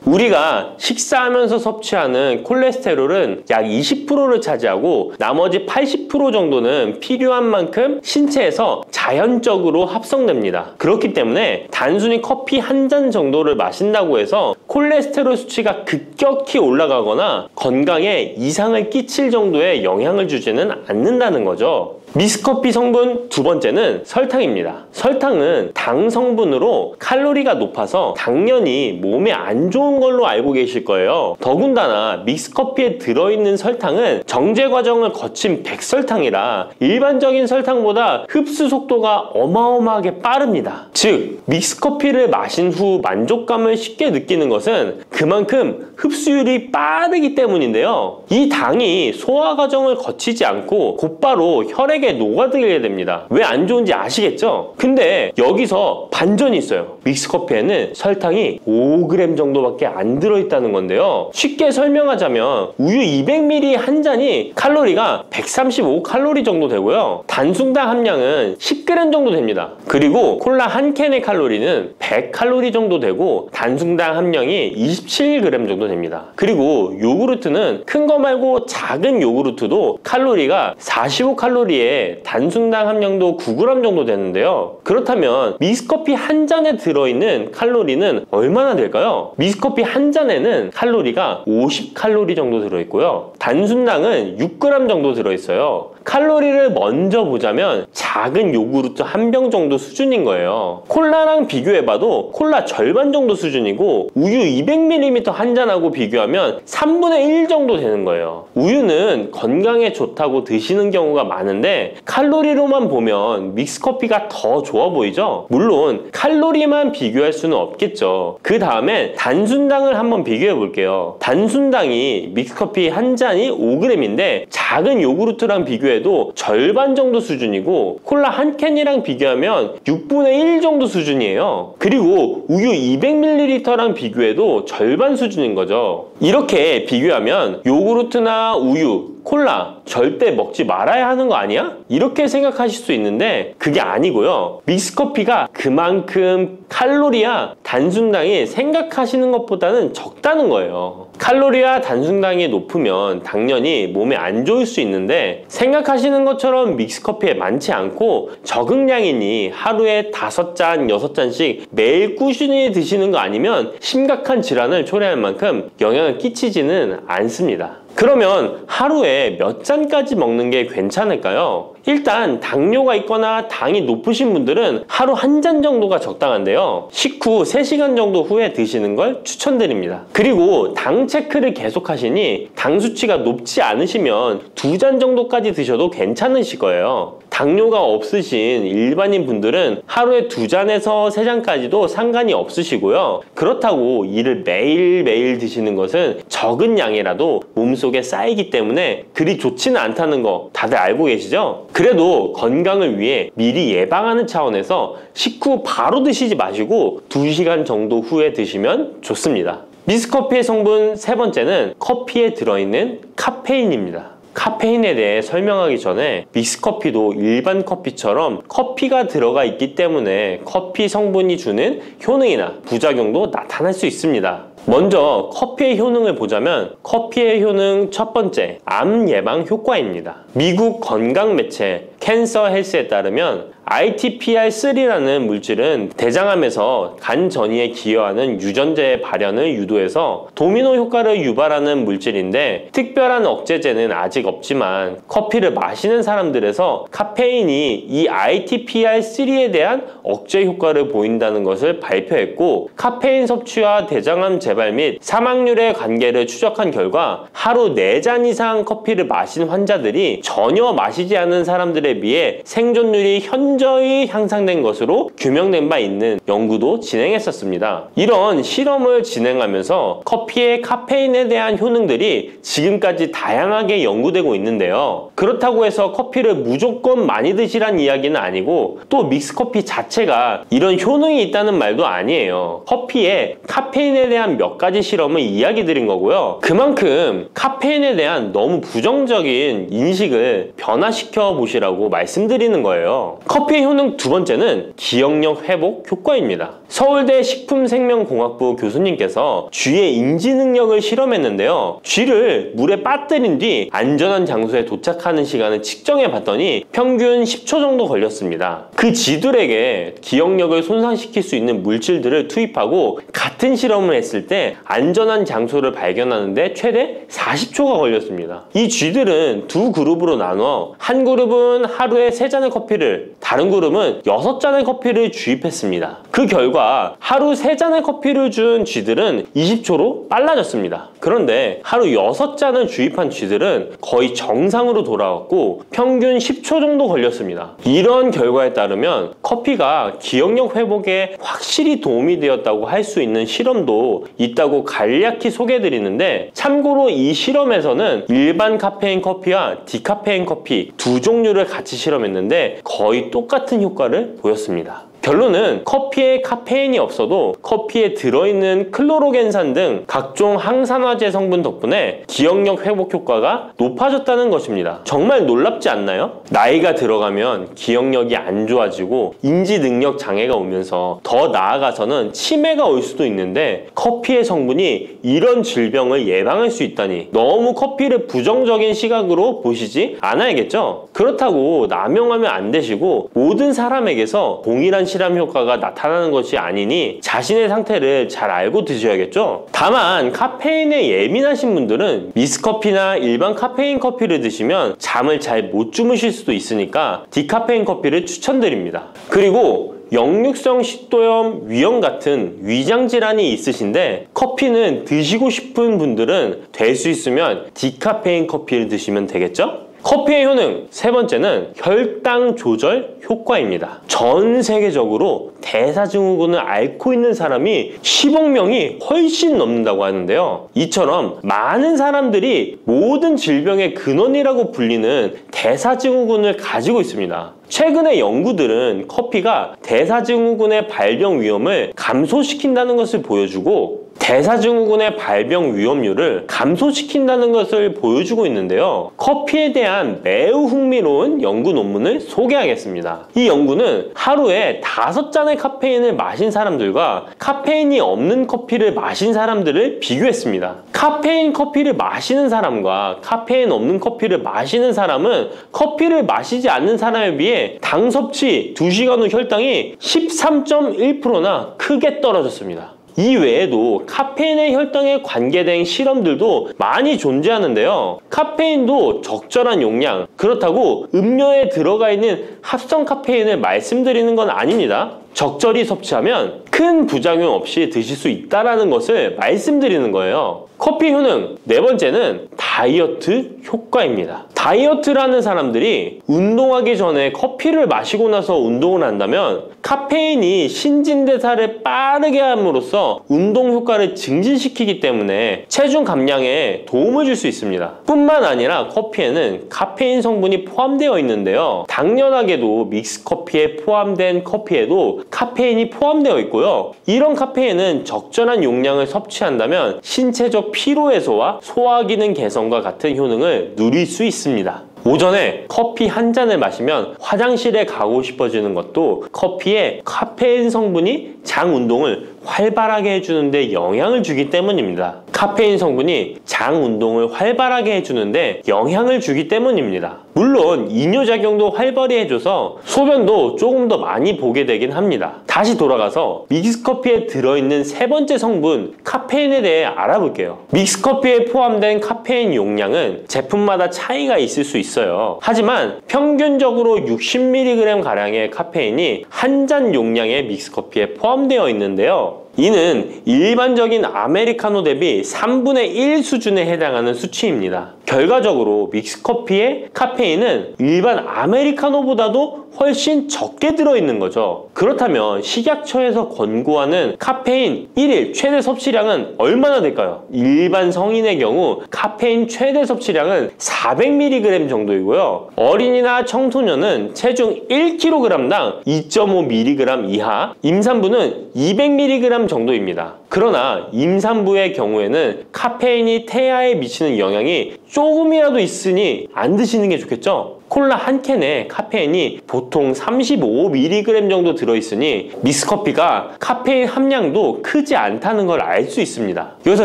우리가 식사하면서 섭취하는 콜레스테롤은 약 20%를 차지하고 나머지 80% 정도는 필요한 만큼 신체에서 자연적으로 합성됩니다. 그렇기 때문에 단순히 커피 한 잔 정도를 마신다고 해서 콜레스테롤 수치가 급격히 올라가거나 건강에 이상을 끼칠 정도의 영향을 주지는 않는다는 거죠. 믹스커피 성분 두 번째는 설탕입니다. 설탕은 당 성분으로 칼로리가 높아서 당연히 몸에 안 좋은 걸로 알고 계실 거예요. 더군다나 믹스커피에 들어있는 설탕은 정제 과정을 거친 백설탕이라 일반적인 설탕보다 흡수 속도가 어마어마하게 빠릅니다. 즉 믹스커피를 마신 후 만족감을 쉽게 느끼는 것은 그만큼 흡수율이 빠르기 때문인데요. 이 당이 소화 과정을 거치지 않고 곧바로 혈액에 녹아들게 됩니다. 왜 안 좋은지 아시겠죠? 근데 여기서 반전이 있어요. 믹스커피에는 설탕이 5g 정도밖에 안 들어있다는 건데요. 쉽게 설명하자면 우유 200ml 한 잔이 칼로리가 135칼로리 정도 되고요. 단순당 함량은 10g 정도 됩니다. 그리고 콜라 한 캔의 칼로리는 100칼로리 정도 되고 단순당 함량이 27g 정도 됩니다. 그리고 요구르트는 큰 거 말고 작은 요구르트도 칼로리가 45칼로리에 단순당 함량도 9g 정도 되는데요. 그렇다면 믹스커피 한 잔에 들어있는 칼로리는 얼마나 될까요? 믹스커피 한 잔에는 칼로리가 50칼로리 정도 들어있고요. 단순당은 6g 정도 들어있어요. 칼로리를 먼저 보자면 작은 요구르트 한 병 정도 수준인 거예요. 콜라랑 비교해봐도 콜라 절반 정도 수준이고 우유 200ml 한 잔하고 비교하면 3분의 1 정도 되는 거예요. 우유는 건강에 좋다고 드시는 경우가 많은데 칼로리로만 보면 믹스커피가 더 좋아 보이죠? 물론 칼로리만 비교할 수는 없겠죠. 그 다음에 단순당을 한번 비교해 볼게요. 단순당이 믹스커피 한 잔이 5g인데 작은 요구르트랑 비교해도 절반 정도 수준이고 콜라 한 캔이랑 비교하면 6분의 1 정도 수준이에요. 그리고 우유 200ml랑 비교해도 절반 수준인 거죠. 이렇게 비교하면 요구르트나 우유, 콜라 절대 먹지 말아야 하는 거 아니야? 이렇게 생각하실 수 있는데 그게 아니고요. 믹스커피가 그만큼 칼로리와 단순당이 생각하시는 것보다는 적다는 거예요. 칼로리와 단순당이 높으면 당연히 몸에 안 좋을 수 있는데 생각하시는 것처럼 믹스커피에 많지 않고 적응량이니 하루에 5잔, 6잔씩 매일 꾸준히 드시는 거 아니면 심각한 질환을 초래할 만큼 영향을 끼치지는 않습니다. 그러면 하루에 몇 잔까지 먹는 게 괜찮을까요? 일단 당뇨가 있거나 당이 높으신 분들은 하루 한 잔 정도가 적당한데요. 식후 3시간 정도 후에 드시는 걸 추천드립니다. 그리고 당 체크를 계속 하시니 당 수치가 높지 않으시면 2잔 정도까지 드셔도 괜찮으실 거예요. 당뇨가 없으신 일반인 분들은 하루에 2잔에서 3잔까지도 상관이 없으시고요. 그렇다고 이를 매일매일 드시는 것은 적은 양이라도 몸속에 쌓이기 때문에 그리 좋지는 않다는 거 다들 알고 계시죠? 그래도 건강을 위해 미리 예방하는 차원에서 식후 바로 드시지 마시고 2시간 정도 후에 드시면 좋습니다. 믹스커피의 성분 세 번째는 커피에 들어있는 카페인입니다. 카페인에 대해 설명하기 전에 믹스커피도 일반 커피처럼 커피가 들어가 있기 때문에 커피 성분이 주는 효능이나 부작용도 나타날 수 있습니다. 먼저 커피의 효능을 보자면 커피의 효능 첫 번째, 암 예방 효과입니다. 미국 건강 매체 캔서 헬스에 따르면 ITPR3라는 물질은 대장암에서 간 전이에 기여하는 유전자의 발현을 유도해서 도미노 효과를 유발하는 물질인데 특별한 억제제는 아직 없지만 커피를 마시는 사람들에서 카페인이 이 ITPR3에 대한 억제 효과를 보인다는 것을 발표했고 카페인 섭취와 대장암 재발 및 사망률의 관계를 추적한 결과 하루 4잔 이상 커피를 마신 환자들이 전혀 마시지 않은 사람들에 비해 생존율이 현저히 향상된 것으로 규명된 바 있는 연구도 진행했었습니다. 이런 실험을 진행하면서 커피의 카페인에 대한 효능들이 지금까지 다양하게 연구되고 있는데요. 그렇다고 해서 커피를 무조건 많이 드시란 이야기는 아니고 또 믹스커피 자체가 이런 효능이 있다는 말도 아니에요. 커피에 카페인에 대한 몇 가지 실험을 이야기 드린 거고요. 그만큼 카페인에 대한 너무 부정적인 인식을 변화시켜 보시라고 말씀드리는 거예요. 커피의 효능 두 번째는 기억력 회복 효과입니다. 서울대 식품생명공학부 교수님께서 쥐의 인지 능력을 실험했는데요. 쥐를 물에 빠뜨린 뒤 안전한 장소에 도착하는 시간을 측정해 봤더니 평균 10초 정도 걸렸습니다. 그 쥐들에게 기억력을 손상시킬 수 있는 물질들을 투입하고 같은 실험을 했을 때 안전한 장소를 발견하는데 최대 40초가 걸렸습니다. 이 쥐들은 두 그룹으로 나눠 한 그룹은 하루에 3잔의 커피를, 다른 그룹은 6잔의 커피를 주입했습니다. 그 결과 하루 3잔의 커피를 준 쥐들은 20초로 빨라졌습니다. 그런데 하루 6잔을 주입한 쥐들은 거의 정상으로 돌아왔고 평균 10초 정도 걸렸습니다. 이런 결과에 따르면 커피가 기억력 회복에 확실히 도움이 되었다고 할 수 있는 실험도 있다고 간략히 소개해드리는데 참고로 이 실험에서는 일반 카페인 커피와 디카페인 커피 두 종류를 같이 실험했는데 거의 똑같은 효과를 보였습니다. 결론은 커피에 카페인이 없어도 커피에 들어있는 클로로겐산 등 각종 항산화제 성분 덕분에 기억력 회복 효과가 높아졌다는 것입니다. 정말 놀랍지 않나요? 나이가 들어가면 기억력이 안 좋아지고 인지 능력 장애가 오면서 더 나아가서는 치매가 올 수도 있는데 커피의 성분이 이런 질병을 예방할 수 있다니 너무 커피를 부정적인 시각으로 보시지 않아야겠죠? 그렇다고 남용하면 안 되시고 모든 사람에게서 동일한 실험 효과가 나타나는 것이 아니니 자신의 상태를 잘 알고 드셔야겠죠? 다만 카페인에 예민하신 분들은 미스커피나 일반 카페인 커피를 드시면 잠을 잘 못 주무실 수도 있으니까 디카페인 커피를 추천드립니다. 그리고 역류성 식도염, 위염 같은 위장 질환이 있으신데 커피는 드시고 싶은 분들은 될 수 있으면 디카페인 커피를 드시면 되겠죠? 커피의 효능 세 번째는 혈당 조절 효과입니다. 전 세계적으로 대사증후군을 앓고 있는 사람이 10억 명이 훨씬 넘는다고 하는데요. 이처럼 많은 사람들이 모든 질병의 근원이라고 불리는 대사증후군을 가지고 있습니다. 최근의 연구들은 커피가 대사증후군의 발병 위험을 감소시킨다는 것을 보여주고 대사증후군의 발병 위험률을 감소시킨다는 것을 보여주고 있는데요. 커피에 대한 매우 흥미로운 연구 논문을 소개하겠습니다. 이 연구는 하루에 5잔의 카페인을 마신 사람들과 카페인이 없는 커피를 마신 사람들을 비교했습니다. 카페인 커피를 마시는 사람과 카페인 없는 커피를 마시는 사람은 커피를 마시지 않는 사람에 비해 당 섭취 2시간 후 혈당이 13.1%나 크게 떨어졌습니다. 이 외에도 카페인의 혈당에 관계된 실험들도 많이 존재하는데요. 카페인도 적절한 용량, 그렇다고 음료에 들어가 있는 합성 카페인을 말씀드리는 건 아닙니다. 적절히 섭취하면 큰 부작용 없이 드실 수 있다는 것을 말씀드리는 거예요. 커피 효능 네 번째는 다이어트 효과입니다. 다이어트라는 사람들이 운동하기 전에 커피를 마시고 나서 운동을 한다면 카페인이 신진대사를 빠르게 함으로써 운동 효과를 증진시키기 때문에 체중 감량에 도움을 줄 수 있습니다. 뿐만 아니라 커피에는 카페인 성분이 포함되어 있는데요. 당연하게도 믹스커피에 포함된 커피에도 카페인이 포함되어 있고요. 이런 카페인은 적절한 용량을 섭취한다면 신체적 피로 해소와 소화 기능 개선과 같은 효능을 누릴 수 있습니다. 오전에 커피 한 잔을 마시면 화장실에 가고 싶어지는 것도 커피의 카페인 성분이 장 운동을 활발하게 해주는데 영향을 주기 때문입니다. 카페인 성분이 장 운동을 활발하게 해주는데 영향을 주기 때문입니다. 물론 이뇨작용도 활발히 해줘서 소변도 조금 더 많이 보게 되긴 합니다. 다시 돌아가서 믹스커피에 들어있는 세 번째 성분 카페인에 대해 알아볼게요. 믹스커피에 포함된 카페인 용량은 제품마다 차이가 있을 수 있어요. 하지만 평균적으로 60mg 가량의 카페인이 한 잔 용량의 믹스커피에 포함되어 있는데요. 이는 일반적인 아메리카노 대비 3분의 1 수준에 해당하는 수치입니다. 결과적으로 믹스커피의 카페인은 일반 아메리카노보다도 훨씬 적게 들어있는 거죠. 그렇다면 식약처에서 권고하는 카페인 1일 최대 섭취량은 얼마나 될까요? 일반 성인의 경우 카페인 최대 섭취량은 400mg 정도이고요. 어린이나 청소년은 체중 1kg당 2.5mg 이하, 임산부는 200mg 정도입니다. 그러나 임산부의 경우에는 카페인이 태아에 미치는 영향이 조금이라도 있으니 안 드시는 게 좋겠죠? 콜라 한 캔에 카페인이 보통 35mg 정도 들어있으니 믹스커피가 카페인 함량도 크지 않다는 걸 알 수 있습니다. 여기서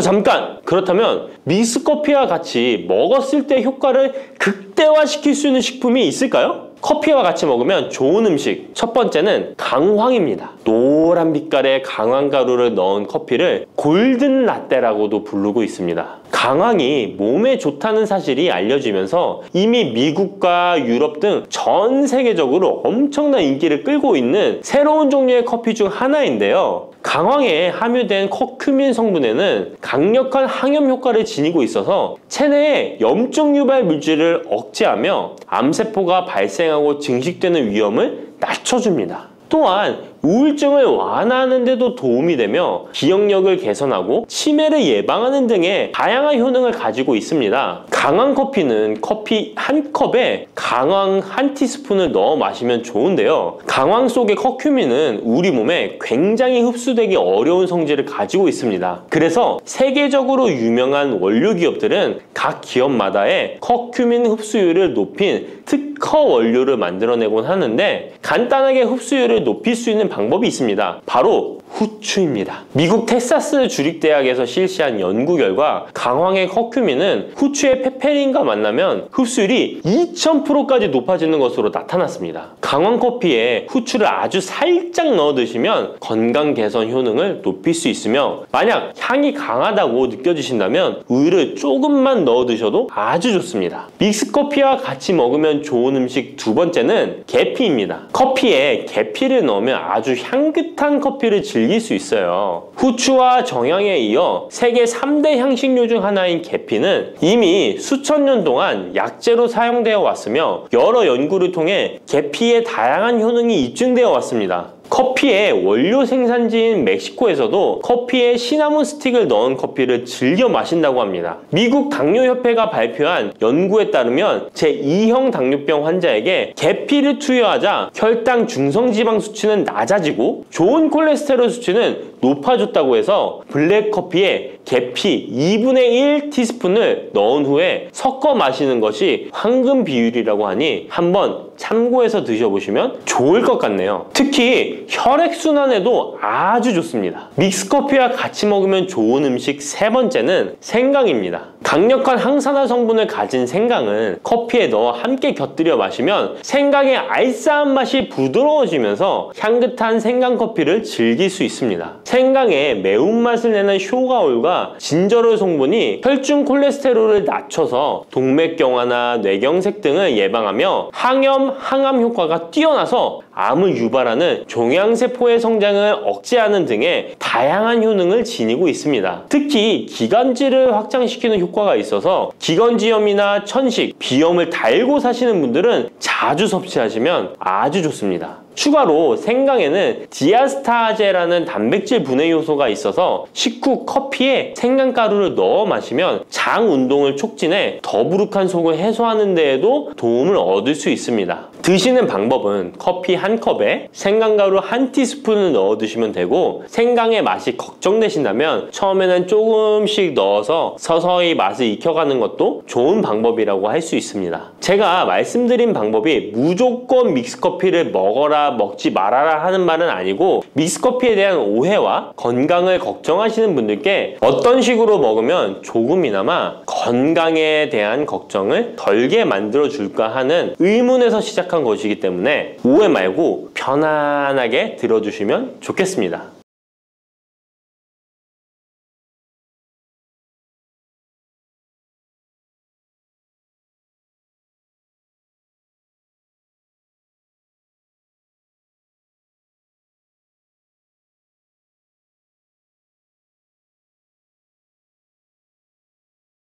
잠깐! 그렇다면 믹스커피와 같이 먹었을 때 효과를 극대화시킬 수 있는 식품이 있을까요? 커피와 같이 먹으면 좋은 음식, 첫 번째는 강황입니다. 노란 빛깔의 강황가루를 넣은 커피를 골든 라떼라고도 부르고 있습니다. 강황이 몸에 좋다는 사실이 알려지면서 이미 미국과 유럽 등 전 세계적으로 엄청난 인기를 끌고 있는 새로운 종류의 커피 중 하나인데요. 강황에 함유된 커큐민 성분에는 강력한 항염 효과를 지니고 있어서 체내의 염증 유발 물질을 억제하며 암세포가 발생하고 증식되는 위험을 낮춰줍니다. 또한 우울증을 완화하는 데도 도움이 되며 기억력을 개선하고 치매를 예방하는 등의 다양한 효능을 가지고 있습니다. 강황 커피는 커피 한 컵에 강황 한 티스푼을 넣어 마시면 좋은데요. 강황 속의 커큐민은 우리 몸에 굉장히 흡수되기 어려운 성질을 가지고 있습니다. 그래서 세계적으로 유명한 원료 기업들은 각 기업마다의 커큐민 흡수율을 높인 특허 원료를 만들어내곤 하는데 간단하게 흡수율을 높일 수 있는 방법이 있습니다. 바로 후추입니다. 미국 텍사스 주립대학에서 실시한 연구 결과 강황의 커큐민은 후추의 페페린과 만나면 흡수율이 2000%까지 높아지는 것으로 나타났습니다. 강황 커피에 후추를 아주 살짝 넣어 드시면 건강 개선 효능을 높일 수 있으며 만약 향이 강하다고 느껴지신다면 우유를 조금만 넣어 드셔도 아주 좋습니다. 믹스커피와 같이 먹으면 좋은 음식 두 번째는 계피입니다. 커피에 계피를 넣으면 아주 향긋한 커피를 즐길 수 있어요. 후추와 정향에 이어 세계 3대 향신료 중 하나인 계피는 이미 수천 년 동안 약재로 사용되어 왔으며 여러 연구를 통해 계피의 다양한 효능이 입증되어 왔습니다. 커피의 원료 생산지인 멕시코에서도 커피에 시나몬 스틱을 넣은 커피를 즐겨 마신다고 합니다. 미국 당뇨협회가 발표한 연구에 따르면 제2형 당뇨병 환자에게 계피를 투여하자 혈당 중성지방 수치는 낮아지고 좋은 콜레스테롤 수치는 높아졌다고 해서 블랙커피에 계피 2분의 1 티스푼을 넣은 후에 섞어 마시는 것이 황금 비율이라고 하니 한번 참고해서 드셔보시면 좋을 것 같네요. 특히 혈액순환에도 아주 좋습니다. 믹스커피와 같이 먹으면 좋은 음식 세 번째는 생강입니다. 강력한 항산화 성분을 가진 생강은 커피에 넣어 함께 곁들여 마시면 생강의 알싸한 맛이 부드러워지면서 향긋한 생강커피를 즐길 수 있습니다. 생강의 매운맛을 내는 쇼가올과 진저롤 성분이 혈중 콜레스테롤을 낮춰서 동맥경화나 뇌경색 등을 예방하며 항염, 항암 효과가 뛰어나서 암을 유발하는 종양세포의 성장을 억제하는 등의 다양한 효능을 지니고 있습니다. 특히 기관지를 확장시키는 효과가 있어서 기관지염이나 천식, 비염을 달고 사시는 분들은 자주 섭취하시면 아주 좋습니다. 추가로 생강에는 디아스타제라는 단백질 분해 요소가 있어서 식후 커피에 생강가루를 넣어 마시면 장 운동을 촉진해 더부룩한 속을 해소하는 데에도 도움을 얻을 수 있습니다. 드시는 방법은 커피 한 컵에 생강가루 한 티스푼을 넣어 드시면 되고, 생강의 맛이 걱정되신다면 처음에는 조금씩 넣어서 서서히 맛을 익혀가는 것도 좋은 방법이라고 할 수 있습니다. 제가 말씀드린 방법이 무조건 믹스커피를 먹어라 먹지 말아라 하는 말은 아니고, 믹스커피에 대한 오해와 건강을 걱정하시는 분들께 어떤 식으로 먹으면 조금이나마 건강에 대한 걱정을 덜게 만들어 줄까 하는 의문에서 시작한 것이기 때문에 오해 말고 편안하게 들어주시면 좋겠습니다.